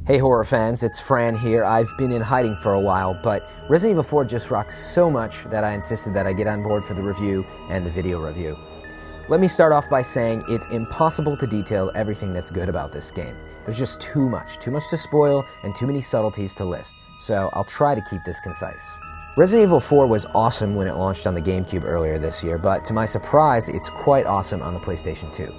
Hey horror fans, it's Fran here. I've been in hiding for a while, but Resident Evil 4 just rocks so much that I insisted that I get on board for the review and the video review. Let me start off by saying it's impossible to detail everything that's good about this game. There's just too much to spoil and too many subtleties to list, so I'll try to keep this concise. Resident Evil 4 was awesome when it launched on the GameCube earlier this year, but to my surprise, it's quite awesome on the PlayStation 2.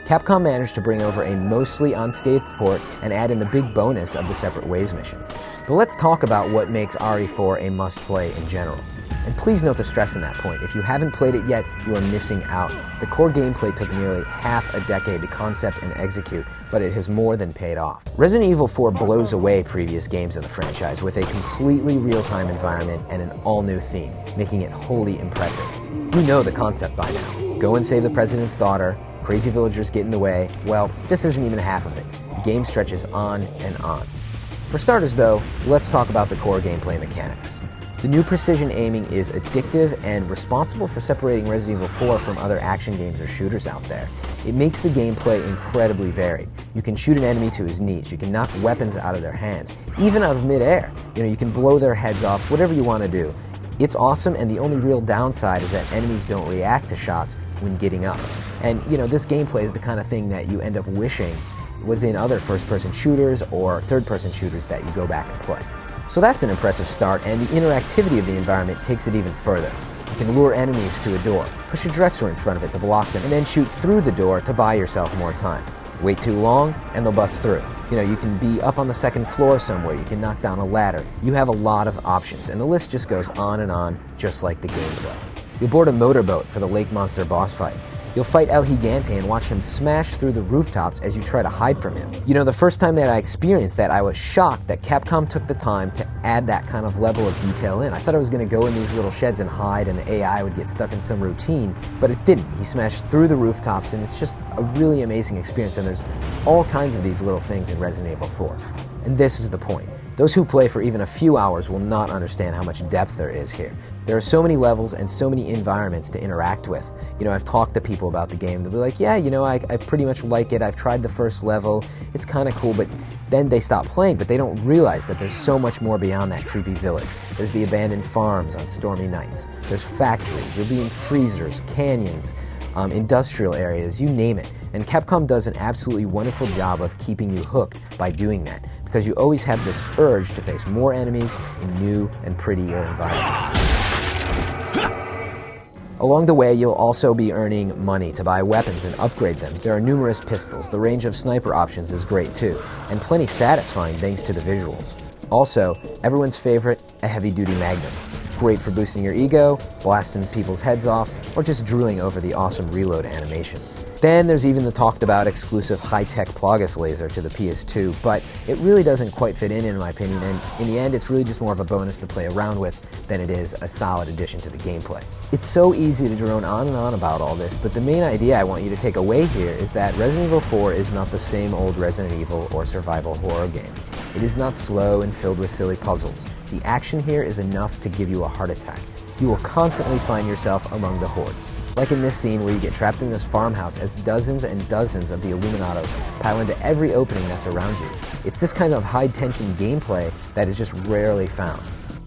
Capcom managed to bring over a mostly unscathed port and add in the big bonus of the Separate Ways mission. But let's talk about what makes RE4 a must-play in general. And please note the stress in that point. If you haven't played it yet, you are missing out. The core gameplay took nearly half a decade to concept and execute, but it has more than paid off. Resident Evil 4 blows away previous games in the franchise with a completely real-time environment and an all-new theme, making it wholly impressive. You know the concept by now. Go and save the president's daughter, crazy villagers get in the way. Well, this isn't even half of it. The game stretches on and on. For starters though, let's talk about the core gameplay mechanics. The new precision aiming is addictive and responsible for separating Resident Evil 4 from other action games or shooters out there. It makes the gameplay incredibly varied. You can shoot an enemy to his knees, you can knock weapons out of their hands, even out of midair. You can blow their heads off, whatever you want to do. It's awesome, and the only real downside is that enemies don't react to shots when getting up. And this gameplay is the kind of thing that you end up wishing was in other first-person shooters or third-person shooters that you go back and play. So that's an impressive start, and the interactivity of the environment takes it even further. You can lure enemies to a door, push a dresser in front of it to block them, and then shoot through the door to buy yourself more time. Wait too long, and they'll bust through. You can be up on the second floor somewhere, you can knock down a ladder. You have a lot of options, and the list just goes on and on, just like the gameplay. You'll board a motorboat for the lake monster boss fight. You'll fight El Gigante and watch him smash through the rooftops as you try to hide from him. The first time that I experienced that, I was shocked that Capcom took the time to add that kind of level of detail in. I thought I was going to go in these little sheds and hide and the AI would get stuck in some routine, but it didn't. He smashed through the rooftops, and it's just a really amazing experience, and there's all kinds of these little things in Resident Evil 4. And this is the point. Those who play for even a few hours will not understand how much depth there is here. There are so many levels and so many environments to interact with. I've talked to people about the game. They'll be like, yeah, I pretty much like it. I've tried the first level. It's kind of cool, but then they stop playing, but they don't realize that there's so much more beyond that creepy village. There's the abandoned farms on stormy nights. There's factories. You'll be in freezers, canyons, industrial areas, you name it. And Capcom does an absolutely wonderful job of keeping you hooked by doing that, because you always have this urge to face more enemies in new and prettier environments. Along the way, you'll also be earning money to buy weapons and upgrade them. There are numerous pistols, the range of sniper options is great too, and plenty satisfying thanks to the visuals. Also, everyone's favorite, a heavy-duty magnum. Great for boosting your ego, blasting people's heads off, or just drooling over the awesome reload animations. Then there's even the talked about exclusive high-tech Plagas laser to the PS2, but it really doesn't quite fit in my opinion, and in the end it's really just more of a bonus to play around with than it is a solid addition to the gameplay. It's so easy to drone on and on about all this, but the main idea I want you to take away here is that Resident Evil 4 is not the same old Resident Evil or survival horror game. It is not slow and filled with silly puzzles. The action here is enough to give you a heart attack. You will constantly find yourself among the hordes. Like in this scene where you get trapped in this farmhouse as dozens and dozens of the Illuminados pile into every opening that's around you. It's this kind of high-tension gameplay that is just rarely found.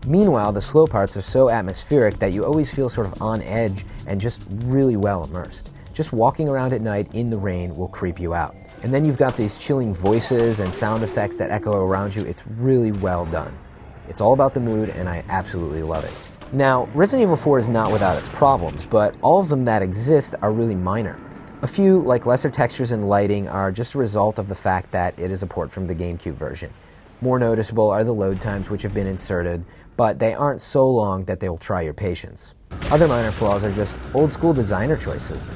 Meanwhile, the slow parts are so atmospheric that you always feel sort of on edge and just really well immersed. Just walking around at night in the rain will creep you out. And then you've got these chilling voices and sound effects that echo around you. It's really well done. It's all about the mood, and I absolutely love it. Now, Resident Evil 4 is not without its problems, but all of them that exist are really minor. A few, like lesser textures and lighting, are just a result of the fact that it is a port from the GameCube version. More noticeable are the load times which have been inserted, but they aren't so long that they will try your patience. Other minor flaws are just old-school designer choices.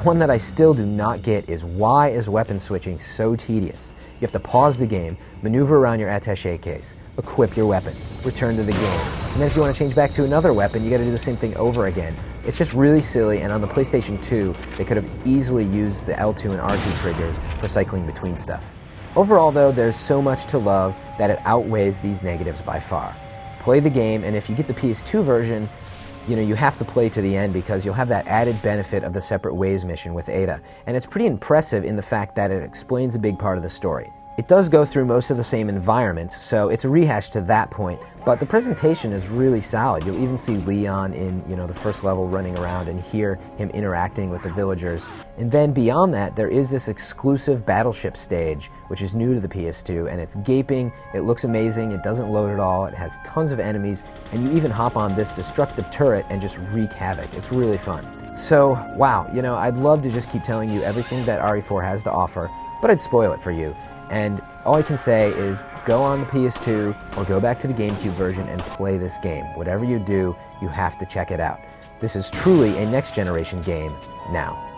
One that I still do not get is why is weapon switching so tedious? You have to pause the game, maneuver around your attaché case, equip your weapon, return to the game, and then if you want to change back to another weapon, you got to do the same thing over again. It's just really silly, and on the PlayStation 2, they could have easily used the L2 and R2 triggers for cycling between stuff. Overall though, there's so much to love that it outweighs these negatives by far. Play the game, and if you get the PS2 version, you have to play to the end because you'll have that added benefit of the Separate Ways mission with Ada, and it's pretty impressive in the fact that it explains a big part of the story. It does go through most of the same environments, so it's a rehash to that point, but the presentation is really solid. You'll even see Leon in, the first level running around and hear him interacting with the villagers. And then beyond that, there is this exclusive battleship stage, which is new to the PS2, and it's gaping, it looks amazing, it doesn't load at all, it has tons of enemies, and you even hop on this destructive turret and just wreak havoc. It's really fun. So, wow, I'd love to just keep telling you everything that RE4 has to offer, but I'd spoil it for you. And all I can say is go on the PS2 or go back to the GameCube version and play this game. Whatever you do, you have to check it out. This is truly a next-generation game now.